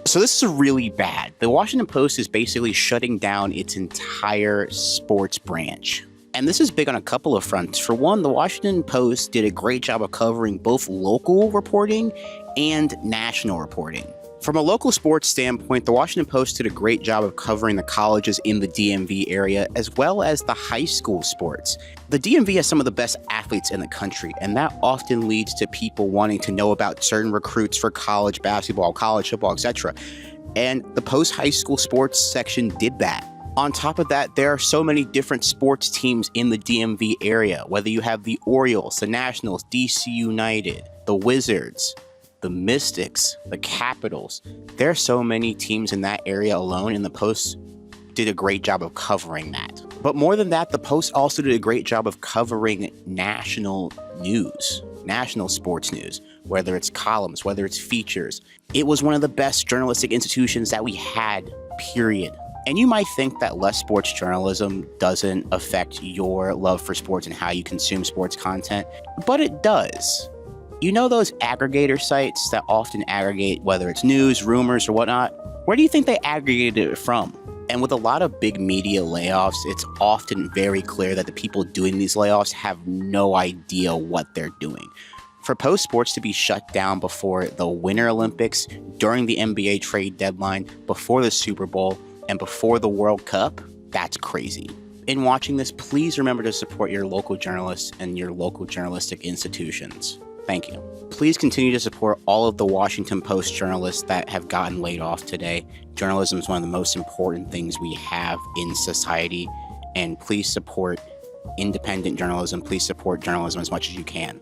So this is really bad. The Washington Post is basically shutting down its entire sports branch. And this is big on a couple of fronts. For one, the Washington Post did a great job of covering both local reporting and national reporting. From a local sports standpoint, the Washington Post did a great job of covering the colleges in the DMV area, as well as the high school sports. The DMV has some of the best athletes in the country, and that often leads to people wanting to know about certain recruits for college basketball, college football, etc. And the Post high school sports section did that. On top of that, there are so many different sports teams in the DMV area, whether you have the Orioles, the Nationals, DC United, the Wizards, the Mystics, the Capitals. There are so many teams in that area alone, and the Post did a great job of covering that. But more than that, the Post also did a great job of covering national news, national sports news, whether it's columns, whether it's features. It was one of the best journalistic institutions that we had, period. And you might think that less sports journalism doesn't affect your love for sports and how you consume sports content, but it does. You know those aggregator sites that often aggregate whether it's news, rumors, or whatnot? Where do you think they aggregated it from? And with a lot of big media layoffs, it's often very clear that the people doing these layoffs have no idea what they're doing. For Post Sports to be shut down before the Winter Olympics, during the NBA trade deadline, before the Super Bowl, and before the World Cup, that's crazy. In watching this, please remember to support your local journalists and your local journalistic institutions. Thank you. Please continue to support all of the Washington Post journalists that have gotten laid off today. Journalism is one of the most important things we have in society, and please support independent journalism. Please support journalism as much as you can.